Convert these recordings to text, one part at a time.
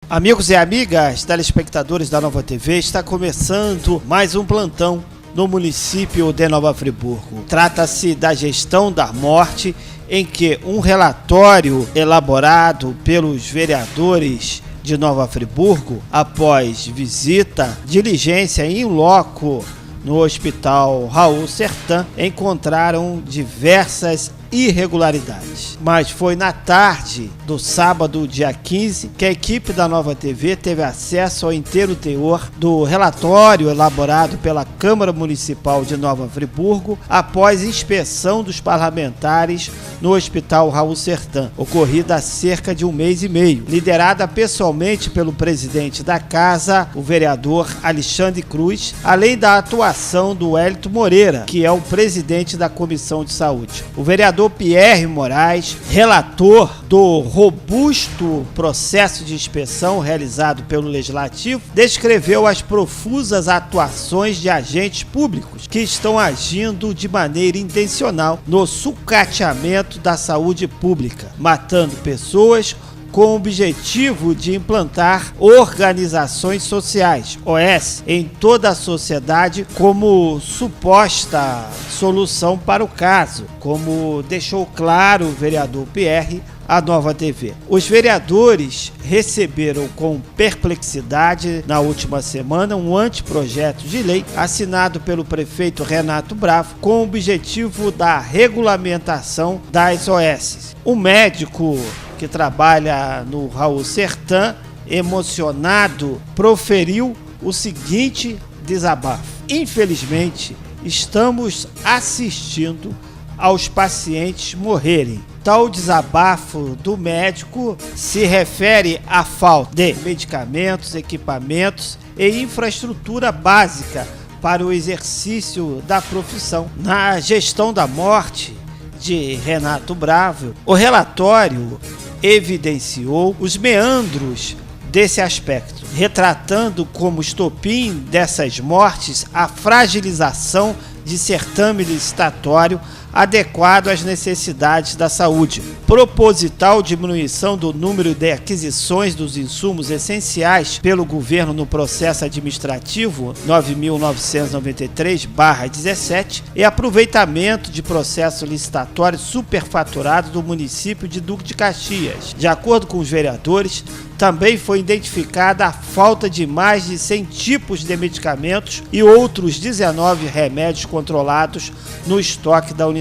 Amigos e amigas, telespectadores da Nova TV, está começando mais um plantão no município de Nova Friburgo. Trata-se da gestão da morte, em que um relatório elaborado pelos vereadores de Nova Friburgo, após visita, diligência in loco no Hospital Raul Sertan, encontraram diversas irregularidades. Mas foi na tarde do sábado, dia 15, que a equipe da Nova TV teve acesso ao inteiro teor do relatório elaborado pela Câmara Municipal de Nova Friburgo após inspeção dos parlamentares no Hospital Raul Sertan, ocorrida há cerca de um mês e meio, liderada pessoalmente pelo presidente da casa, o vereador Alexandre Cruz, além da atuação do Wellington Moreira, que é o presidente da Comissão de Saúde. O vereador Pierre Moraes, relator do robusto processo de inspeção realizado pelo Legislativo, descreveu as profusas atuações de agentes públicos que estão agindo de maneira intencional no sucateamento da saúde pública, matando pessoas com o objetivo de implantar organizações sociais, OS, em toda a sociedade como suposta solução para o caso, como deixou claro o vereador Pierre à Nova TV. Os vereadores receberam com perplexidade na última semana um anteprojeto de lei assinado pelo prefeito Renato Bravo com o objetivo da regulamentação das OS. O médico que trabalha no Raul Sertan, emocionado, proferiu o seguinte desabafo: infelizmente, estamos assistindo aos pacientes morrerem. Tal desabafo do médico se refere à falta de medicamentos, equipamentos e infraestrutura básica para o exercício da profissão. Na gestão da morte de Renato Bravo, o relatório evidenciou os meandros desse aspecto, retratando como estopim dessas mortes a fragilização de certame licitatório adequado às necessidades da saúde, proposital diminuição do número de aquisições dos insumos essenciais pelo governo no processo administrativo 9.993/17 e aproveitamento de processo licitatório superfaturado do município de Duque de Caxias. De acordo com os vereadores, também foi identificada a falta de mais de 100 tipos de medicamentos e outros 19 remédios controlados no estoque da unidade.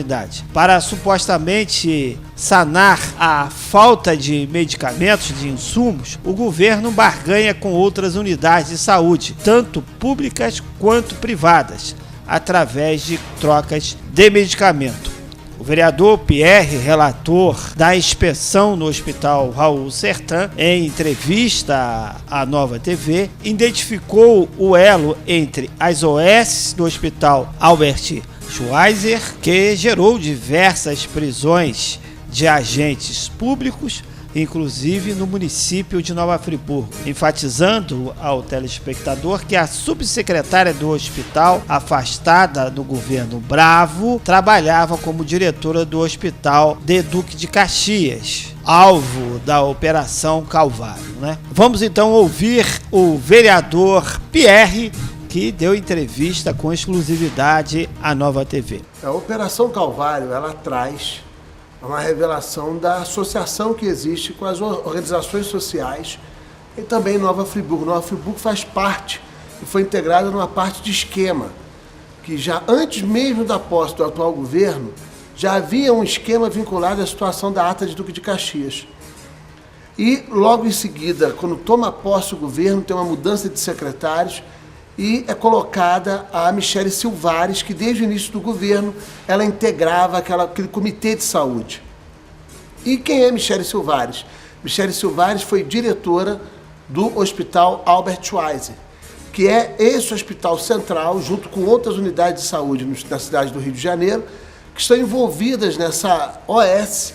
Para supostamente sanar a falta de medicamentos, de insumos, o governo barganha com outras unidades de saúde, tanto públicas quanto privadas, através de trocas de medicamento. O vereador Pierre, relator da inspeção no Hospital Raul Sertan, em entrevista à Nova TV, identificou o elo entre as OS do Hospital Albert Schweitzer, que gerou diversas prisões de agentes públicos, inclusive no município de Nova Friburgo, enfatizando ao telespectador que a subsecretária do hospital, afastada do governo Bravo, trabalhava como diretora do hospital de Duque de Caxias, alvo da Operação Calvário, né? Vamos então ouvir o vereador Pierre, que deu entrevista com exclusividade à Nova TV. A Operação Calvário, ela traz uma revelação da associação que existe com as organizações sociais e também Nova Friburgo. Nova Friburgo faz parte e foi integrada numa parte de esquema, que já antes mesmo da posse do atual governo, já havia um esquema vinculado à situação da ata de Duque de Caxias. E logo em seguida, quando toma posse o governo, tem uma mudança de secretários e é colocada a Michele Silvares, que desde o início do governo ela integrava aquele comitê de saúde. E quem é Michele Silvares? Michele Silvares foi diretora do Hospital Albert Schweitzer, que é esse hospital central, junto com outras unidades de saúde na cidade do Rio de Janeiro, que estão envolvidas nessa OS,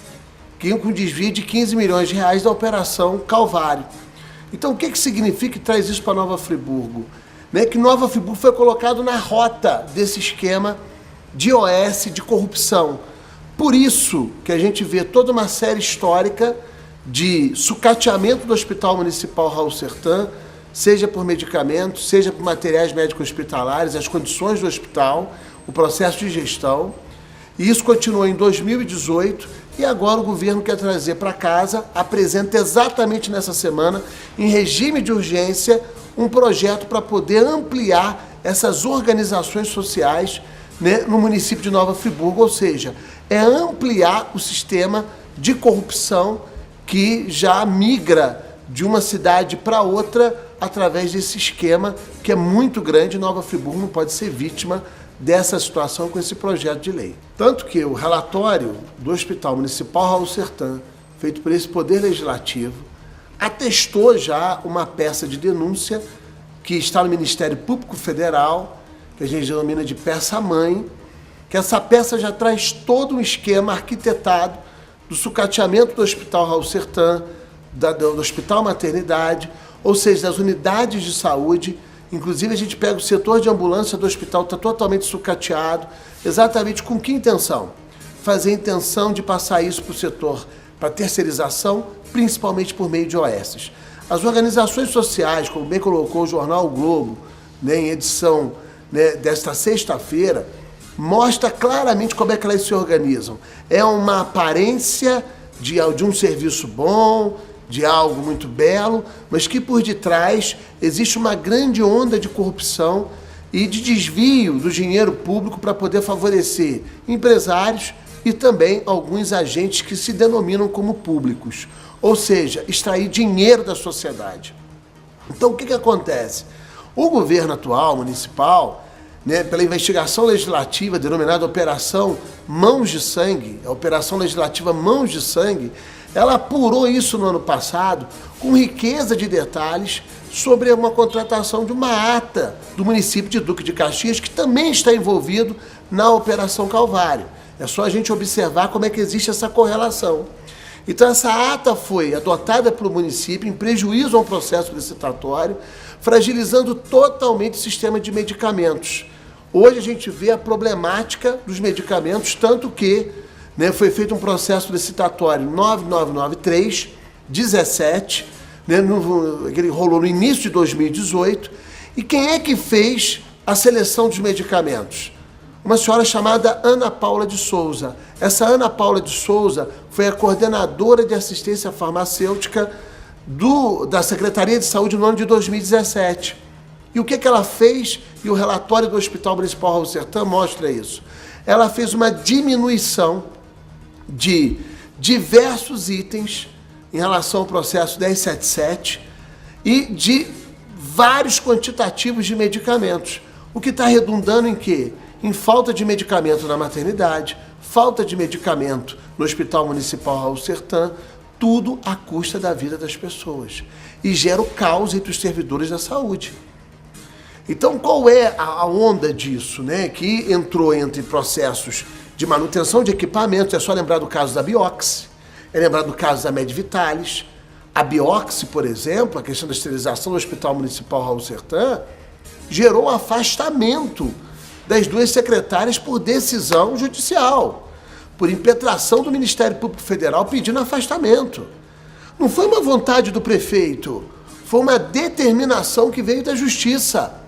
que com desvio de 15 milhões de reais da Operação Calvário. Então, o que significa e traz isso para Nova Friburgo? Que Nova Friburgo foi colocado na rota desse esquema de OS, de corrupção. Por isso que a gente vê toda uma série histórica de sucateamento do Hospital Municipal Raul Sertan, seja por medicamentos, seja por materiais médicos hospitalares, as condições do hospital, o processo de gestão. E isso continuou em 2018 e agora o governo quer trazer para casa, apresenta exatamente nessa semana, em regime de urgência, um projeto para poder ampliar essas organizações sociais, né, no município de Nova Friburgo, ou seja, é ampliar o sistema de corrupção que já migra de uma cidade para outra através desse esquema que é muito grande. Nova Friburgo não pode ser vítima dessa situação com esse projeto de lei. Tanto que o relatório do Hospital Municipal Raul Sertan, feito por esse Poder Legislativo, atestou já uma peça de denúncia que está no Ministério Público Federal, que a gente denomina de peça-mãe, que essa peça já traz todo um esquema arquitetado do sucateamento do Hospital Raul Sertan, do Hospital Maternidade, ou seja, das unidades de saúde. Inclusive, a gente pega o setor de ambulância do hospital, está totalmente sucateado. Exatamente com que intenção? Fazer a intenção de passar isso para o setor, para terceirização, principalmente por meio de OS. As organizações sociais, como bem colocou o jornal o Globo, né, em edição, né, desta sexta-feira, mostra claramente como é que elas se organizam. É uma aparência de um serviço bom, de algo muito belo, mas que por detrás existe uma grande onda de corrupção e de desvio do dinheiro público para poder favorecer empresários e também alguns agentes que se denominam como públicos, ou seja, extrair dinheiro da sociedade. Então, o que acontece? O governo atual, municipal, né, pela investigação legislativa denominada Operação Mãos de Sangue, a Operação Legislativa Mãos de Sangue, ela apurou isso no ano passado com riqueza de detalhes sobre uma contratação de uma ata do município de Duque de Caxias, que também está envolvido na Operação Calvário. É só a gente observar como é que existe essa correlação. Então, essa ata foi adotada pelo município em prejuízo ao processo licitatório, fragilizando totalmente o sistema de medicamentos. Hoje a gente vê a problemática dos medicamentos, tanto que, né, foi feito um processo licitatório 9993-17, né, ele rolou no início de 2018, e quem é que fez a seleção dos medicamentos? Uma senhora chamada Ana Paula de Souza. Essa Ana Paula de Souza foi a coordenadora de assistência farmacêutica da Secretaria de Saúde no ano de 2017. E o que ela fez? E o relatório do Hospital Municipal Raul Sertan mostra isso. Ela fez uma diminuição de diversos itens em relação ao processo 1077 e de vários quantitativos de medicamentos. O que está redundando em quê? Em falta de medicamento na maternidade, falta de medicamento no Hospital Municipal Raul Sertan, tudo à custa da vida das pessoas. E gera o caos entre os servidores da saúde. Então, qual é a onda disso, né? Que entrou entre processos de manutenção de equipamentos, é só lembrar do caso da Bioxi, é lembrar do caso da Medvitalis. A Bioxi, por exemplo, a questão da esterilização do Hospital Municipal Raul Sertan, gerou afastamento das duas secretárias por decisão judicial, por impetração do Ministério Público Federal pedindo afastamento. Não foi uma vontade do prefeito, foi uma determinação que veio da Justiça.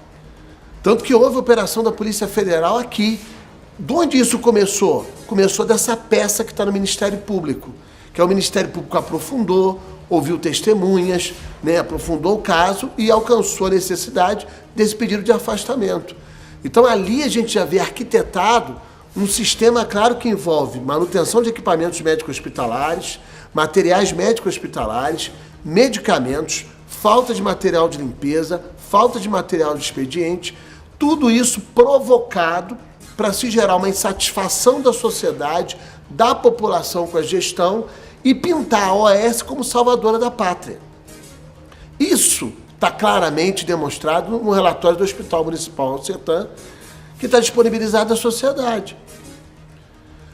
Tanto que houve operação da Polícia Federal aqui. De onde isso começou? Começou dessa peça que está no Ministério Público, que é o Ministério Público aprofundou, ouviu testemunhas, né, aprofundou o caso e alcançou a necessidade desse pedido de afastamento. Então, ali a gente já vê arquitetado um sistema, claro, que envolve manutenção de equipamentos médicos hospitalares, materiais médicos hospitalares, medicamentos, falta de material de limpeza, falta de material de expediente, tudo isso provocado para se gerar uma insatisfação da sociedade, da população com a gestão e pintar a OAS como salvadora da pátria. Isso está claramente demonstrado no relatório do Hospital Municipal Raul Sertan, que está disponibilizado à sociedade.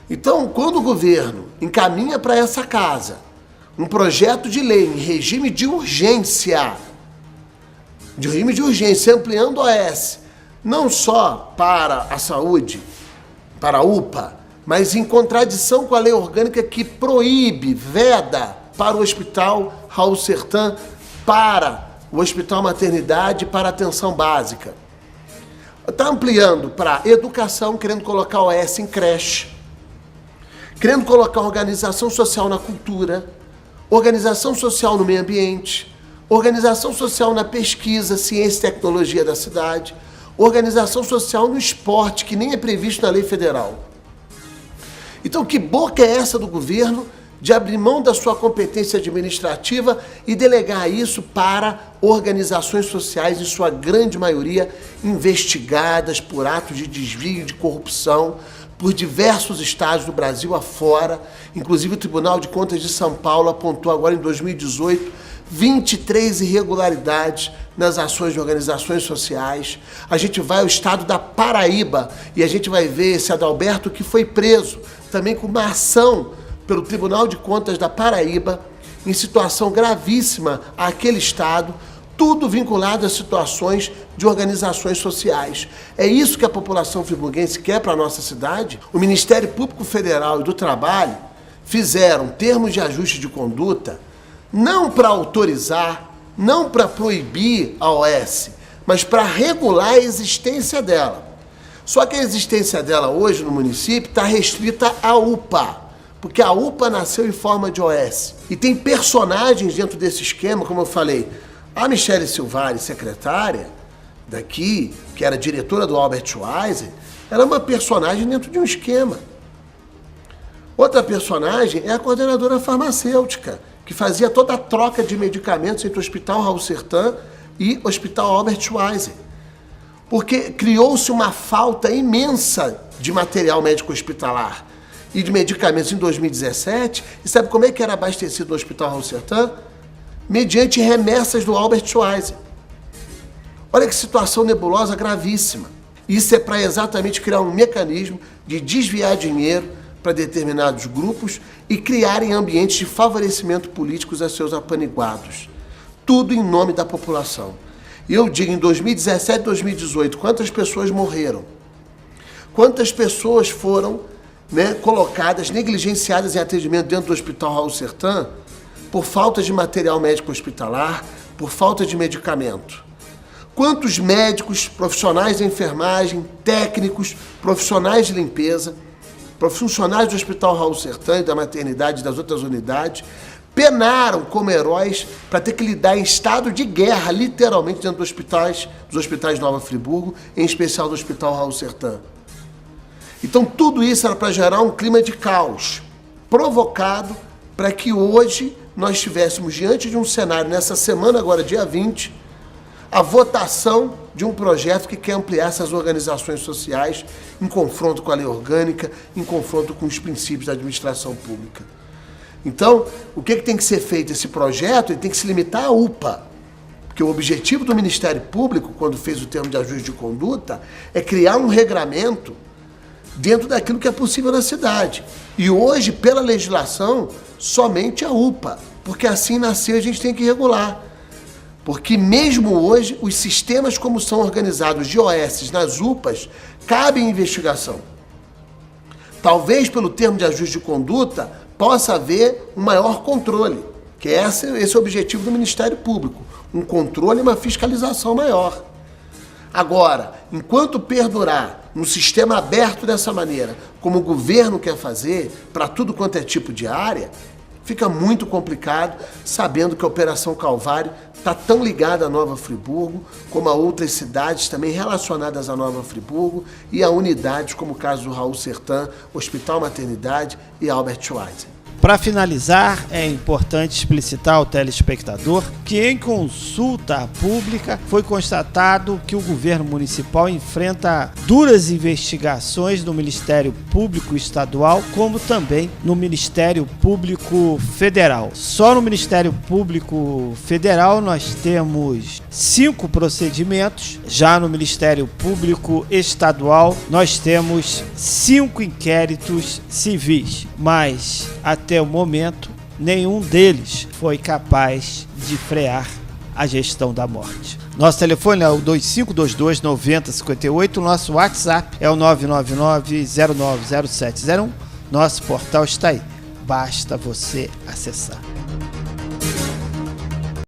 Então, quando o governo encaminha para essa casa um projeto de lei em regime de urgência, ampliando a OAS, não só para a saúde, para a UPA, mas em contradição com a lei orgânica que proíbe, veda para o Hospital Raul Sertan, para o Hospital Maternidade, para a atenção básica. Está ampliando para educação, querendo colocar OS em creche, querendo colocar organização social na cultura, organização social no meio ambiente, organização social na pesquisa, ciência e tecnologia da cidade, organização social no esporte, que nem é previsto na lei federal. Então, que boca é essa do governo de abrir mão da sua competência administrativa e delegar isso para organizações sociais, em sua grande maioria, investigadas por atos de desvio e de corrupção por diversos estados do Brasil afora. Inclusive, o Tribunal de Contas de São Paulo apontou agora em 2018 23 irregularidades nas ações de organizações sociais. A gente vai ao estado da Paraíba e a gente vai ver esse Adalberto, que foi preso também com uma ação pelo Tribunal de Contas da Paraíba, em situação gravíssima àquele estado, tudo vinculado a situações de organizações sociais. É isso que a população friburguense quer para a nossa cidade? O Ministério Público Federal e do Trabalho fizeram termos de ajuste de conduta não para autorizar, não para proibir a OS, mas para regular a existência dela. Só que a existência dela hoje no município está restrita à UPA, porque a UPA nasceu em forma de OS. E tem personagens dentro desse esquema, como eu falei. A Michele Silvari, secretária daqui, que era diretora do Albert Schweitzer, ela é uma personagem dentro de um esquema. Outra personagem é a coordenadora farmacêutica, que fazia toda a troca de medicamentos entre o Hospital Raul Sertan e o Hospital Albert Schweitzer. Porque criou-se uma falta imensa de material médico hospitalar e de medicamentos em 2017, e sabe como é que era abastecido o Hospital Raul Sertan? Mediante remessas do Albert Schweitzer. Olha que situação nebulosa gravíssima. Isso é para exatamente criar um mecanismo de desviar dinheiro para determinados grupos e criarem ambientes de favorecimento políticos a seus apaniguados. Tudo em nome da população. E eu digo, em 2017 e 2018, quantas pessoas morreram? Quantas pessoas foram colocadas, negligenciadas em atendimento dentro do Hospital Raul Sertan por falta de material médico hospitalar, por falta de medicamento? Quantos médicos, profissionais da enfermagem, técnicos, profissionais de limpeza, funcionários do Hospital Raul Sertan e da maternidade e das outras unidades, penaram como heróis para ter que lidar em estado de guerra, literalmente, dentro dos hospitais Nova Friburgo, em especial do Hospital Raul Sertan. Então, tudo isso era para gerar um clima de caos, provocado para que hoje nós estivéssemos diante de um cenário, nessa semana agora, dia 20, a votação de um projeto que quer ampliar essas organizações sociais em confronto com a lei orgânica, em confronto com os princípios da administração pública. Então, o que tem que ser feito? Esse projeto ele tem que se limitar à UPA, porque o objetivo do Ministério Público, quando fez o termo de ajuste de conduta, é criar um regramento dentro daquilo que é possível na cidade. E hoje, pela legislação, somente a UPA, porque assim nasceu, a gente tem que regular. Porque mesmo hoje, os sistemas como são organizados de OS nas UPAs, cabem investigação. Talvez pelo termo de ajuste de conduta, possa haver um maior controle, que esse é o objetivo do Ministério Público, um controle e uma fiscalização maior. Agora, enquanto perdurar um sistema aberto dessa maneira, como o governo quer fazer, para tudo quanto é tipo de área, fica muito complicado, sabendo que a Operação Calvário está tão ligada a Nova Friburgo, como a outras cidades também relacionadas a Nova Friburgo e a unidades como o caso do Raul Sertan, Hospital Maternidade e Albert Schweitzer. Para finalizar, é importante explicitar ao telespectador que em consulta pública foi constatado que o governo municipal enfrenta duras investigações no Ministério Público Estadual, como também no Ministério Público Federal. Só no Ministério Público Federal nós temos 5 procedimentos, já no Ministério Público Estadual nós temos 5 inquéritos civis, mas até o momento, nenhum deles foi capaz de frear a gestão da morte. Nosso telefone é o 2522-9058, nosso WhatsApp é o 999-090701, nosso portal está aí, basta você acessar.